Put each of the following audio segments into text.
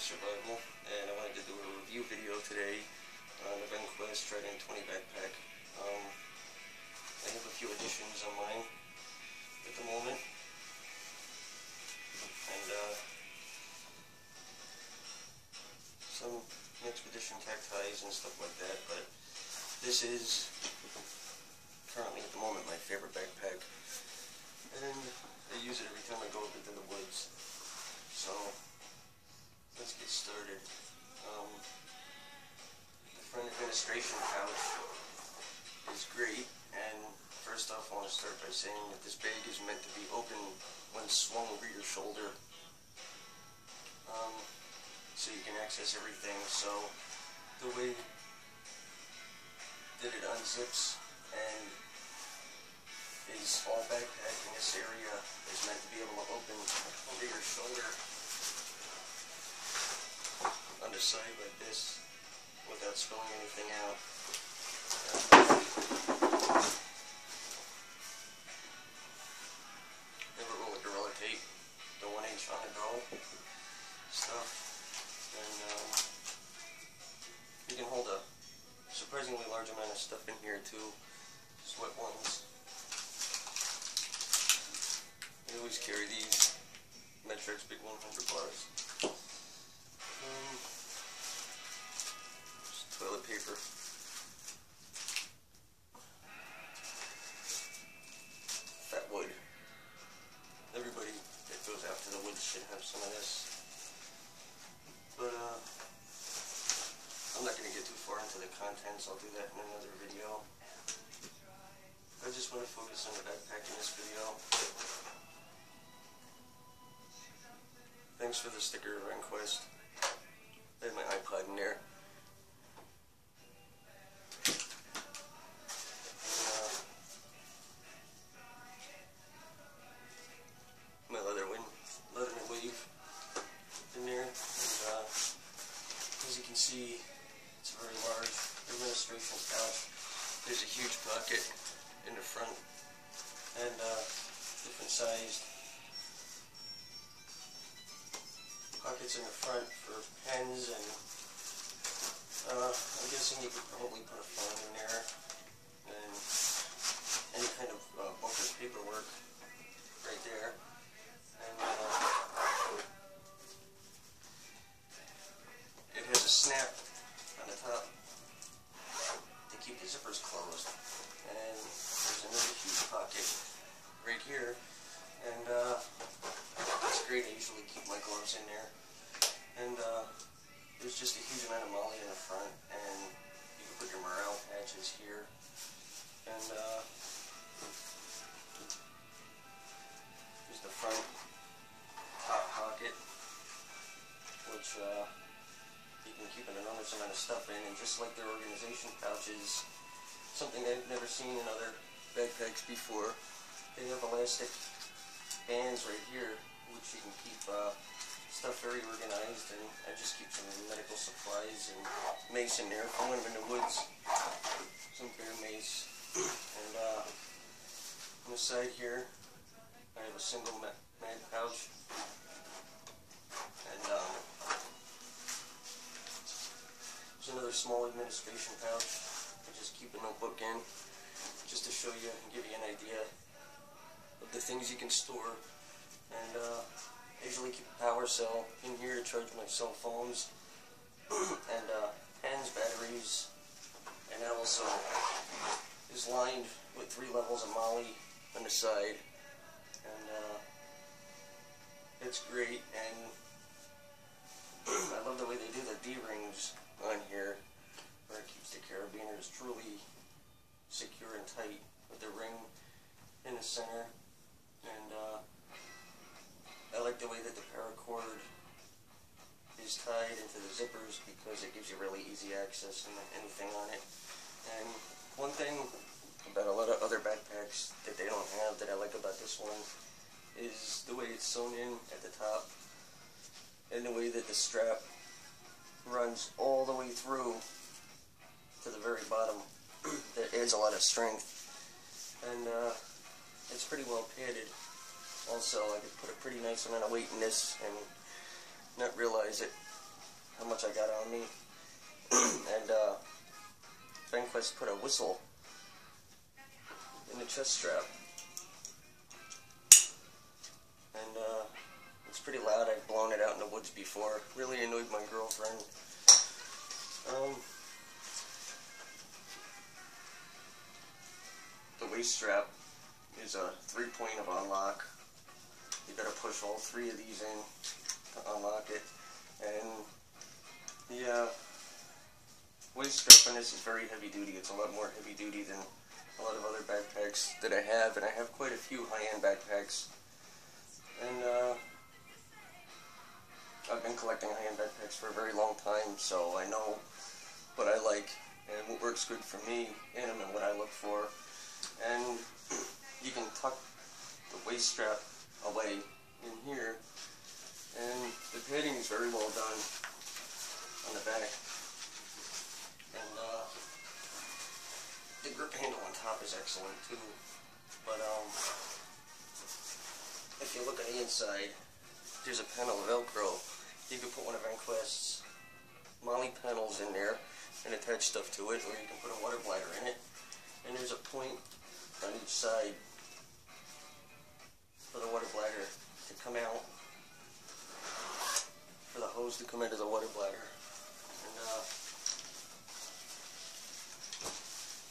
survival, and I wanted to do a review video today on the Vanquest Trident 20 backpack. I have a few additions on mine at the moment, and some expedition tactiles and stuff like that, but this is currently at the moment my favorite backpack, and I use it every time I go up into the woods. So let's get started. The front administration pouch is great, and first off I want to start by saying that this bag is meant to be open when swung over your shoulder, so you can access everything. So the way that it unzips and is all backpacked in this area is meant to be able to open over your shoulder on the side like this without spilling anything out. Never roll a Gorilla Tape, the 1-inch on the go stuff, and you can hold a surprisingly large amount of stuff in here too, just wet ones. I always carry these Metrics Big 100 bars. Just toilet paper. Fat wood. Everybody that goes out to the woods should have some of this. But I'm not going to get too far into the contents. I'll do that in another video. I just want to focus on the backpack in this video. Thanks for the sticker, Vanquest. I have my iPod in there. And, my leather wave in there. And, as you can see, it's a very large administration pouch. There's a huge pocket in the front, and different sized pockets in the front for pens, and I'm guessing you could probably put a phone in there, and any kind of book or paperwork right there. And it has a snap on the top to keep the zippers closed, and there's another huge pocket right here, and it's great. I usually keep my gloves in there, and there's just a huge amount of molly in the front, and you can put your morale patches here, and there's the front top pocket, which you can keep an enormous amount of stuff in, and just like their organization pouches, something I've never seen in other backpacks before, they have elastic bands right here, which you can keep stuff very organized, and I just keep some medical supplies and mace in there for when I'm in the woods, some bear mace. And on the side here, I have a single mag pouch, and there's another small administration pouch. I just keep a notebook in, just to show you and give you an idea of the things you can store. And I usually keep a power cell in here to charge my cell phones, and pens, batteries, and that also is lined with 3 levels of molly on the side, and it's great. And I love the way they do the D-rings on here, where it keeps the carabiners truly secure and tight with the ring in the center. And I like the way that the paracord is tied into the zippers, because it gives you really easy access to anything on it. And one thing about a lot of other backpacks that they don't have that I like about this one is the way it's sewn in at the top, and the way that the strap runs all the way through to the very bottom. That adds a lot of strength, and it's pretty well padded. Also, I could put a pretty nice amount of weight in this and not realize it. how much I got on me. And Vanquest put a whistle in the chest strap. And it's pretty loud. I've blown it out in the woods before. Really annoyed my girlfriend. The waist strap is a 3-point of unlock. You gotta push all 3 of these in to unlock it. And the waist strap on this is very heavy duty. It's a lot more heavy duty than a lot of other backpacks that I have, and I have quite a few high-end backpacks. And I've been collecting high-end backpacks for a very long time, so I know what I like and what works good for me in them and what I look for. And you can tuck the waist strap away in here, and the padding is very well done on the back. And the grip handle on top is excellent too. But if you look on the inside, there's a panel of Velcro. You can put one of Vanquest's Molly panels in there and attach stuff to it, or you can put a water bladder in it. And there's a point on each side for the water bladder to come out, for the hose to come into the water bladder. And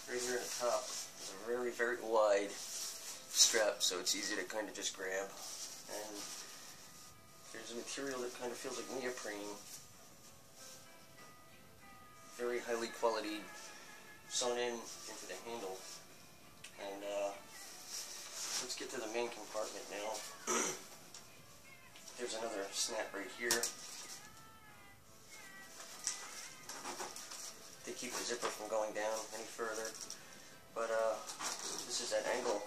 right here at the top is a very, very wide strap, so it's easy to kind of just grab. And there's a material that kind of feels like neoprene, very highly quality, sewn in into the handle. And let's get to the main compartment now. There's another snap right here to keep the zipper from going down any further. But this is that angle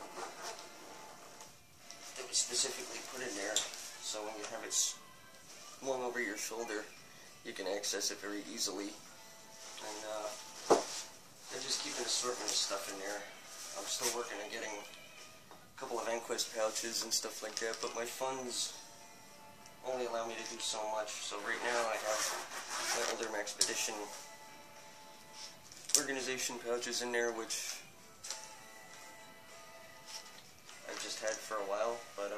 that was specifically put in there, so when you have it swung over your shoulder, you can access it very easily. And I just keep an assortment of stuff in there. I'm still working on getting a couple of Vanquest pouches and stuff like that, but my funds only allow me to do so much. So right now I have my older Expedition organization pouches in there, which I've just had for a while, but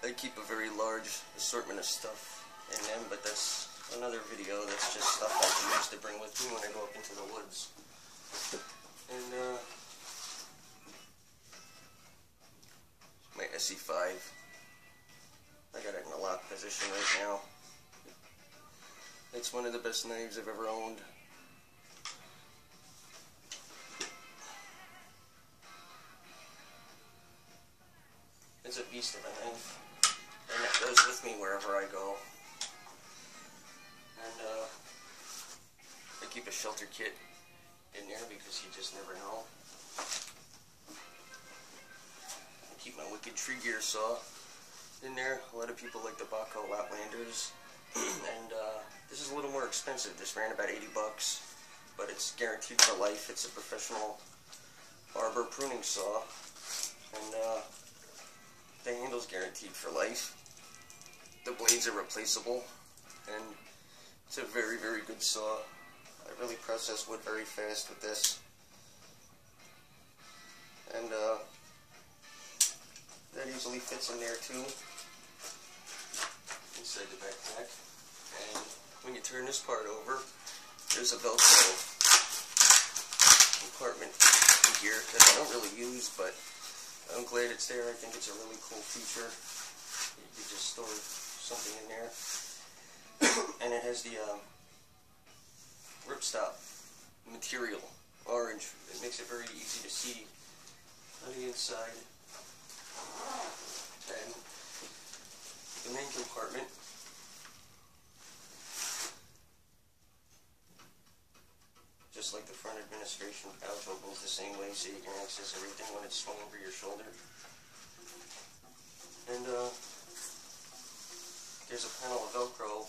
I keep a very large assortment of stuff in them, but that's another video. That's just stuff I can use to bring with me when I go up into the woods. And my SE5, I got it in a lock position right now. It's one of the best knives I've ever owned. It's a beast of a knife, and it goes with me wherever I go. And I keep a shelter kit in there because you just never know. I keep my Wicked Tree Gear saw in there. A lot of people like the Baco Outlanders, and this is a little more expensive. This ran about 80 bucks, but it's guaranteed for life. It's a professional barber pruning saw, and the handle's guaranteed for life. The blades are replaceable, and it's a very, very good saw. I really process wood very fast with this. And that easily fits in there too, inside the backpack. And when you turn this part over, there's a Velcro compartment in here that I don't really use, but I'm glad it's there. I think it's a really cool feature. You can just store something in there. And it has the ripstop material, orange. It makes it very easy to see on the inside. And the main compartment just like the front administration pouch, opens the same way so you can access everything when it's swung over your shoulder. And there's a panel of Velcro.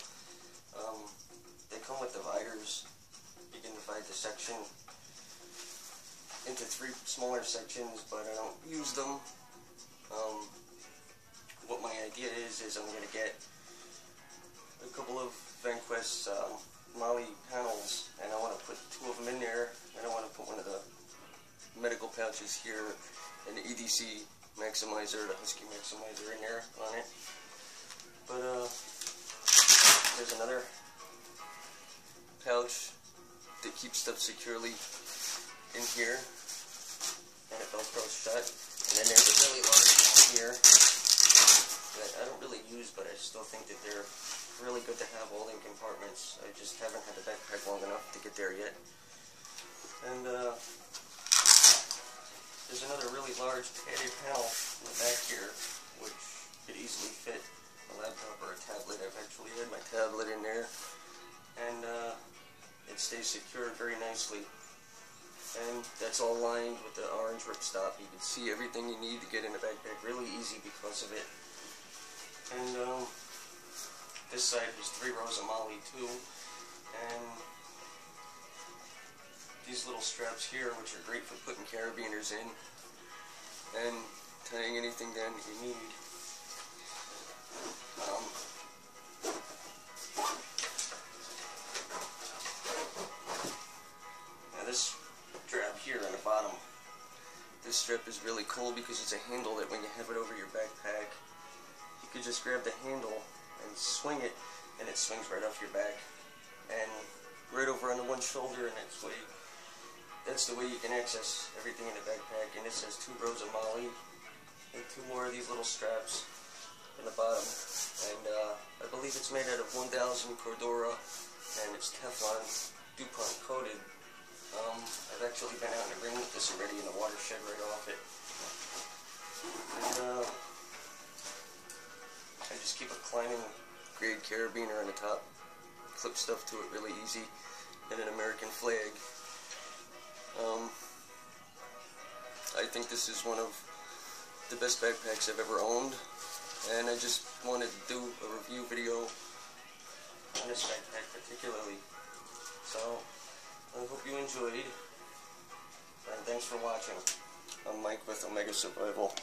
They come with dividers. You can divide the section into 3 smaller sections, but I don't use them. What my idea is I'm going to get a couple of Vanquest Molly panels, and I want to put 2 of them in there, and I want to put one of the medical pouches here, and the EDC maximizer, the Husky maximizer in there on it. But there's another pouch that keeps stuff securely in here, and it velcros shut. And then there's a really large one here that I don't really use, but I still think that they're really good to have all in compartments. I just haven't had the backpack long enough to get there yet. And there's another really large padded panel in the back here, which could easily fit a laptop or a tablet. I've actually had my tablet in there, and it stays secured very nicely. And that's all lined with the orange ripstop. You can see everything you need to get in the backpack really easy because of it. And this side has 3 rows of Molly too, and these little straps here, which are great for putting carabiners in and tying anything down that you need. Now this strap here on the bottom, this strap is really cool because it's a handle that when you have it over your backpack, you could just grab the handle and swing it, and it swings right off your back and right over onto one shoulder, and that's the way you can access everything in the backpack. And it says 2 rows of Molly and 2 more of these little straps in the bottom, and I believe it's made out of 1000 Cordura, and it's Teflon DuPont coated. I've actually been out in the ring with this already, and the water shed right off it. And I just keep a climbing grade carabiner on the top, clip stuff to it really easy, and an American flag. I think this is one of the best backpacks I've ever owned, and I just wanted to do a review video on this backpack particularly. So I hope you enjoyed, and thanks for watching. I'm Mike with Omega Survival.